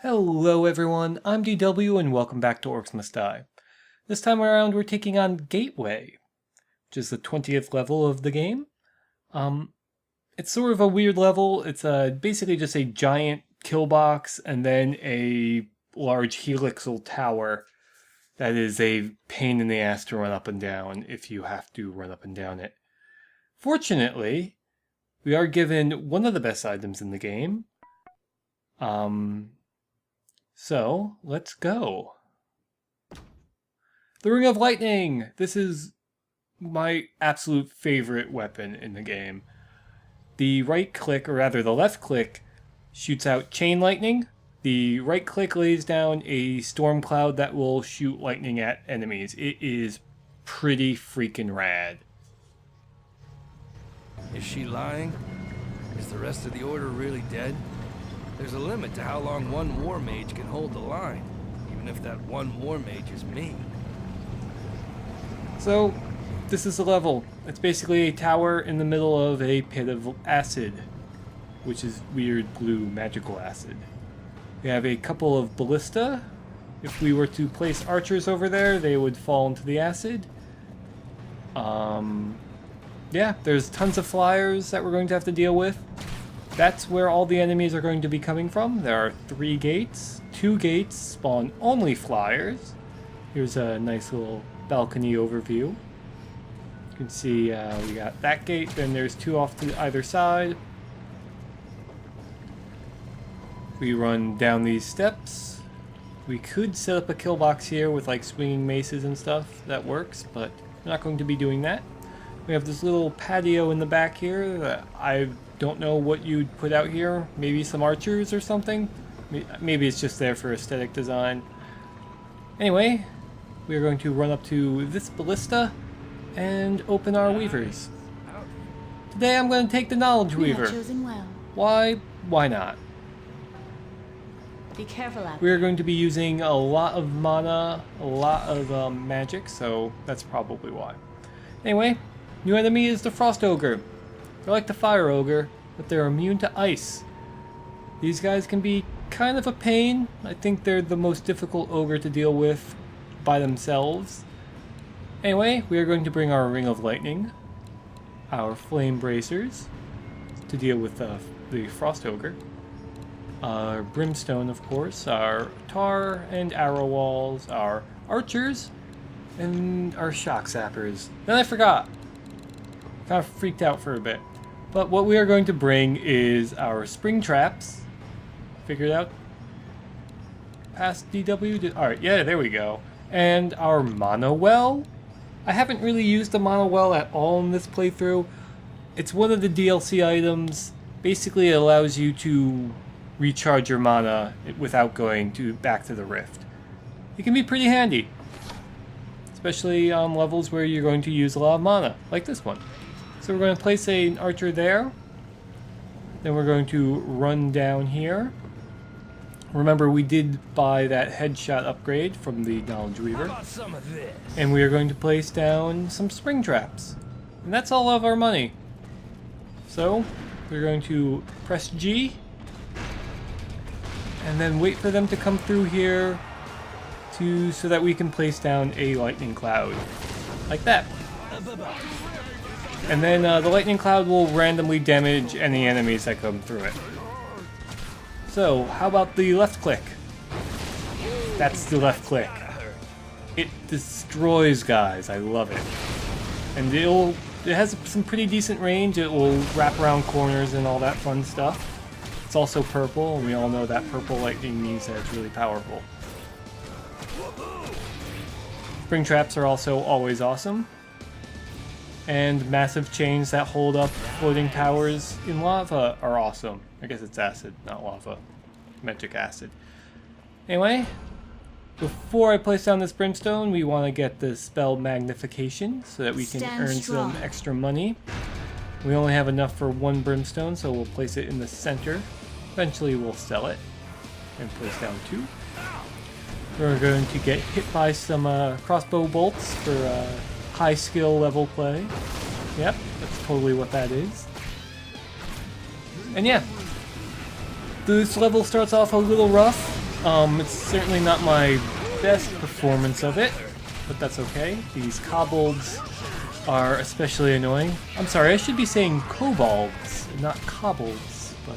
Hello everyone, I'm DW and welcome back to Orcs Must Die. This time around we're taking on Gateway, which is the 20th level of the game. It's sort of a weird level. It's basically just a giant kill box and then a large helixal tower that is a pain in the ass to run up and down if you have to run up and down it. Fortunately, we are given one of the best items in the game. So, let's go. The Ring of Lightning! This is my absolute favorite weapon in the game. The right click, or rather the left click, shoots out chain lightning. The right click lays down a storm cloud that will shoot lightning at enemies. It is pretty freaking rad. Is she lying? Is the rest of the Order really dead? There's a limit to how long one war mage can hold the line, even if that one war mage is me. So, this is the level. It's basically a tower in the middle of a pit of acid, which is weird blue magical acid. We have a couple of ballista. If we were to place archers over there, they would fall into the acid. Yeah, there's tons of flyers that we're going to have to deal with. That's where all the enemies are going to be coming from. There are 3 gates. 2 gates spawn only flyers. Here's a nice little balcony overview. You can see we got that gate, then there's 2 off to either side. We run down these steps. We could set up a kill box here with like swinging maces and stuff. That works, but we're not going to be doing that. We have this little patio in the back here that I don't know what you'd put out here. Maybe some archers or something. Maybe it's just there for aesthetic design. Anyway, we're going to run up to this ballista and open our weavers. Today I'm going to take the Knowledge Weaver. Chosen well. Why not? Be careful out We're going to be using a lot of mana, a lot of magic, so that's probably why. Anyway, new enemy is the Frost Ogre. They're like the Fire Ogre, but they're immune to ice. These guys can be kind of a pain. I think they're the most difficult ogre to deal with by themselves. Anyway, we are going to bring our Ring of Lightning, our Flame Bracers, to deal with the Frost Ogre. Our Brimstone, of course, our Tar and Arrow Walls, our Archers, and our Shock Sappers. Then I forgot. Kind of freaked out for a bit. But what we are going to bring is our Spring Traps. Figured out? Past DW? Alright, yeah, there we go. And our Mono Well. I haven't really used the Mono Well at all in this playthrough. It's one of the DLC items. Basically, it allows you to recharge your mana without going back to the Rift. It can be pretty handy. Especially on levels where you're going to use a lot of mana, like this one. So we're going to place an archer there. Then we're going to run down here. Remember, we did buy that headshot upgrade from the Knowledge Weaver. How about some of this? And we are going to place down some spring traps. And that's all of our money. So, we're going to press G. And then wait for them to come through here so that we can place down a lightning cloud. Like that. And then the lightning cloud will randomly damage any enemies that come through it. So, how about the left click? That's the left click. It destroys guys. I love it. And it has some pretty decent range. It will wrap around corners and all that fun stuff. It's also purple, and we all know that purple lightning means that it's really powerful. Spring traps are also always awesome. And massive chains that hold up floating towers in lava are awesome. I guess it's acid, not lava. Magic acid. Anyway, before I place down this brimstone, we want to get the spell magnification so that we can earn some extra money. We only have enough for 1 brimstone, so we'll place it in the center. Eventually we'll sell it and place down 2. We're going to get hit by some crossbow bolts for high skill level play. Yep, that's totally what that is. And yeah, this level starts off a little rough. It's certainly not my best performance of it, but that's okay. These kobolds are especially annoying. I'm sorry, I should be saying kobolds, not kobolds, but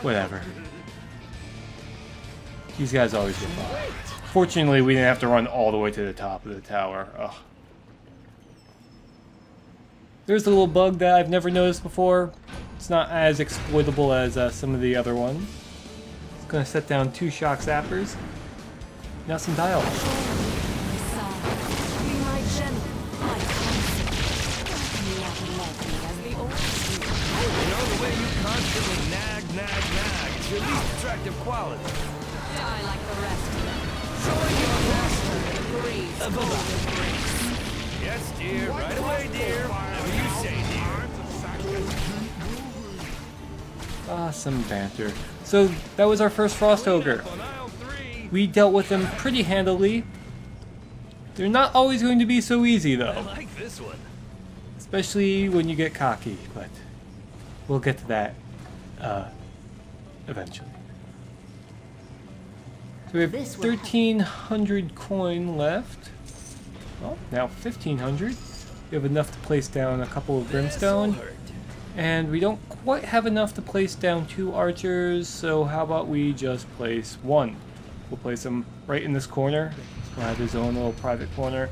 whatever. These guys always get by. Fortunately, we didn't have to run all the way to the top of the tower. Ugh. There's a little bug that I've never noticed before. It's not as exploitable as some of the other ones. It's gonna set down 2 shock zappers. Now some dialogue. The way you constantly nag, it's your least attractive quality. Die like the rest of them. Showing your master. Breeze. Yes, dear. Right away, dear. Whatever you say, dear. Ah, some banter. So that was our first Frost Ogre. On aisle 3. We dealt with them pretty handily. They're not always going to be so easy I though, like this one. especially when you get cocky, but we'll get to that eventually. So we have 1,300 coin left. Well, now 1,500. We have enough to place down a couple of brimstone. This'll hurt. And we don't quite have enough to place down 2 archers, so how about we just place 1? We'll place him right in this corner. We'll have his own little private corner.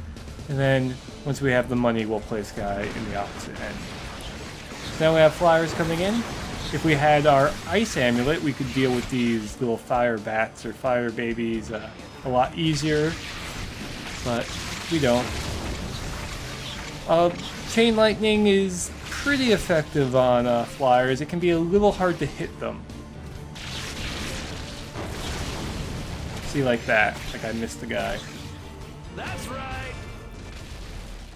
And then, once we have the money, we'll place a guy in the opposite end. Now we have flyers coming in. If we had our ice amulet, we could deal with these little fire bats or fire babies a lot easier, but we don't. Chain lightning is pretty effective on flyers. It can be a little hard to hit them. See, like that. Like I missed the guy. That's right.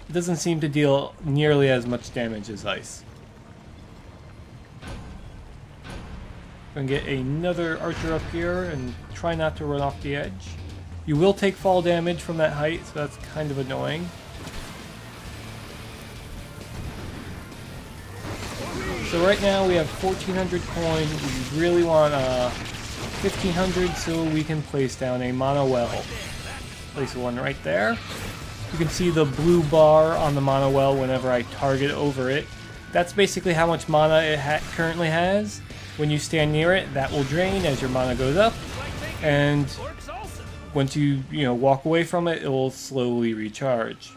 It doesn't seem to deal nearly as much damage as ice. Gonna get another archer up here and try not to run off the edge. You will take fall damage from that height, so that's kind of annoying. So right now we have 1,400 coin. We really want 1,500 so we can place down a mono well. Place one right there. You can see the blue bar on the mono well whenever I target over it. That's basically how much mana it currently has. When you stand near it, that will drain as your mana goes up, and once you walk away from it, it will slowly recharge.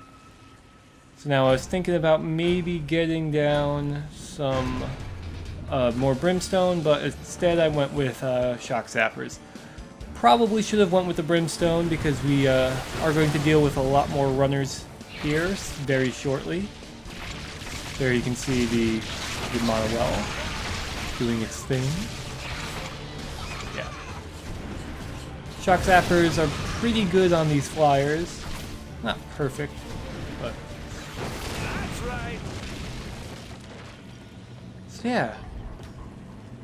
So now I was thinking about maybe getting down some more brimstone, but instead I went with shock zappers. Probably should have went with the brimstone because we are going to deal with a lot more runners here very shortly. There you can see the mono well doing its thing. Yeah. Shock zappers are pretty good on these flyers. Not perfect, but... That's right. So yeah.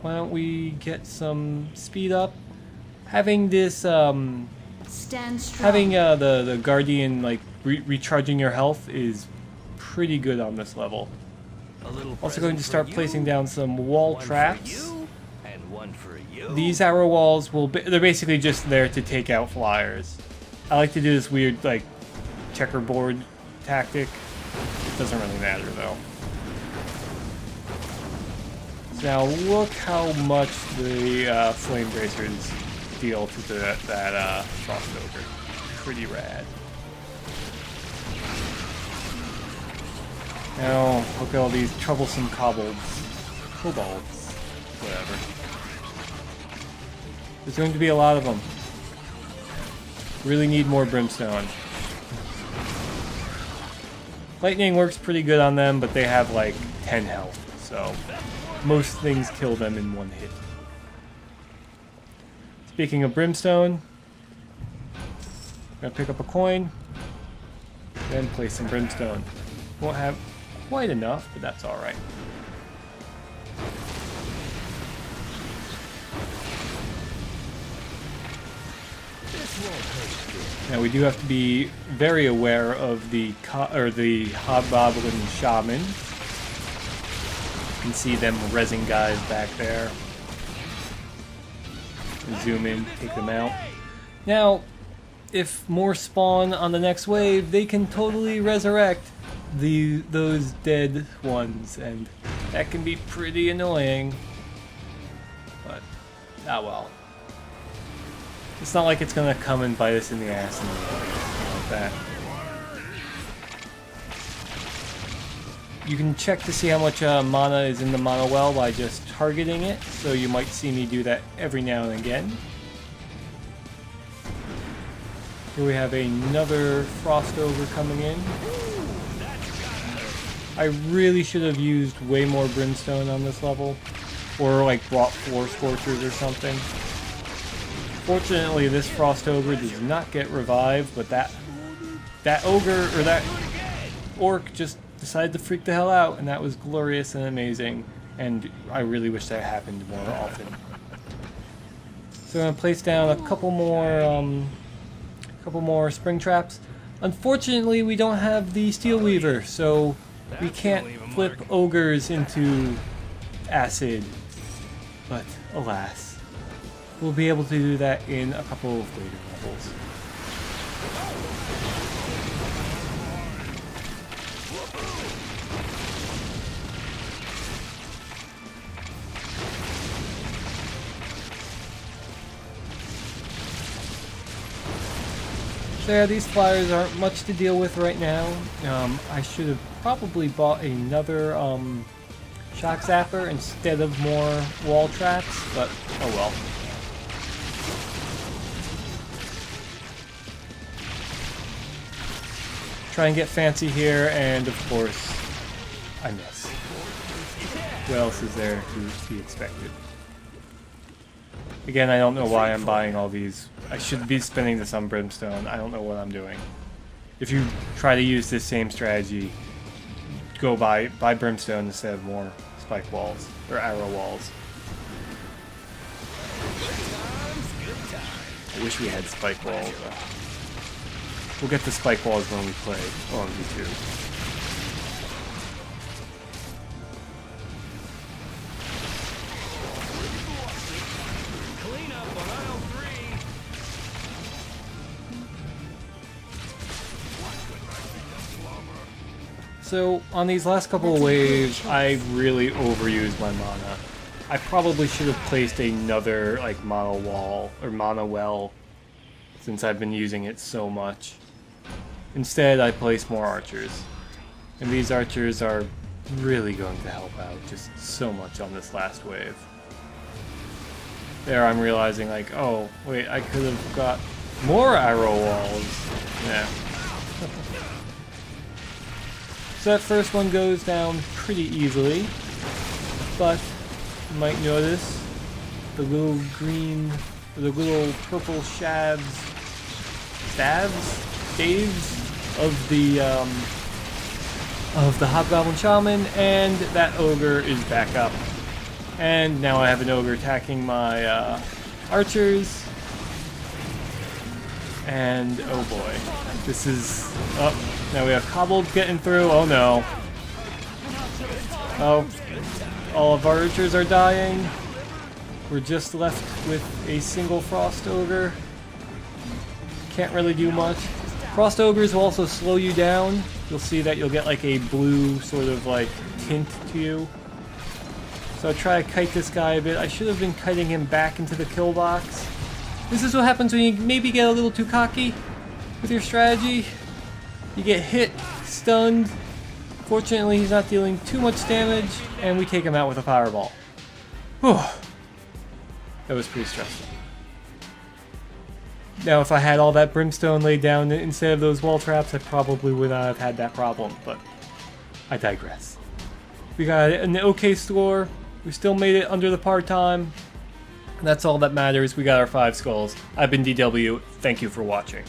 Why don't we get some speed up? Having this, Stand strong. having the Guardian, like, recharging your health is pretty good on this level. A little Also going to present start for you, placing down some wall one traps. For you, and one for you. These arrow walls they're basically just there to take out flyers. I like to do this weird, like, checkerboard tactic. It doesn't really matter, though. So now look how much the flame bracers deal to that Frost Ogre. Pretty rad. Now, look at all these troublesome kobolds. Whatever. There's going to be a lot of them. Really need more brimstone. Lightning works pretty good on them, but they have like 10 health, so most things kill them in one hit. Speaking of brimstone, I'm gonna pick up a coin, then place some brimstone. Won't have quite enough, but that's alright. Now we do have to be very aware of the hobgoblin shaman. You can see them rezzing guys back there. zoom in, take them out. Now, if more spawn on the next wave, they can totally resurrect those dead ones, and that can be pretty annoying. But, ah well. It's not like it's gonna come and bite us in the ass and like that. You can check to see how much mana is in the mana well by just targeting it, so you might see me do that every now and again. Here we have another Frost Ogre coming in. I really should have used way more Brimstone on this level, or like brought 4 Scorchers or something. Fortunately, this Frost Ogre does not get revived, but that Ogre, or that Orc just decided to freak the hell out, and that was glorious and amazing, and I really wish that happened more often. So I'm going to place down a couple more spring traps. Unfortunately, we don't have the Steel Weaver, so we can't flip ogres into acid, but alas. We'll be able to do that in a couple of later levels. So yeah, these flyers aren't much to deal with right now. I should have probably bought another shock zapper instead of more wall traps, but oh well. Try and get fancy here, and of course, I miss. What else is there to be expected? Again, I don't know why I'm buying all these. I should be spending this on Brimstone. I don't know what I'm doing. If you try to use this same strategy, go buy Brimstone instead of more spike walls, or arrow walls. I wish we had spike walls. We'll get the spike walls when we play OMG2. So, on these last couple of waves, I really overused my mana. I probably should have placed another, like, mana wall, or mana well, since I've been using it so much. Instead, I placed more archers. And these archers are really going to help out just so much on this last wave. There I'm realizing, like, oh, wait, I could have got more arrow walls. Yeah. So that first one goes down pretty easily, but you might notice the little green, or the little purple staves of the Hobgoblin Shaman, and that ogre is back up. And now I have an ogre attacking my archers, and oh boy, this is now we have kobolds getting through. Oh no. Oh, all of our archers are dying. We're just left with a single Frost Ogre. Can't really do much. Frost Ogres will also slow you down. You'll see that you'll get like a blue sort of like tint to you. So I try to kite this guy a bit. I should have been kiting him back into the kill box. This is what happens when you maybe get a little too cocky with your strategy. You get hit, stunned. Fortunately, he's not dealing too much damage, and we take him out with a fireball. Whew. That was pretty stressful. Now, if I had all that brimstone laid down instead of those wall traps, I probably would not have had that problem, but I digress. We got an okay score. We still made it under the par time. That's all that matters. We got our 5 skulls. I've been DW. Thank you for watching.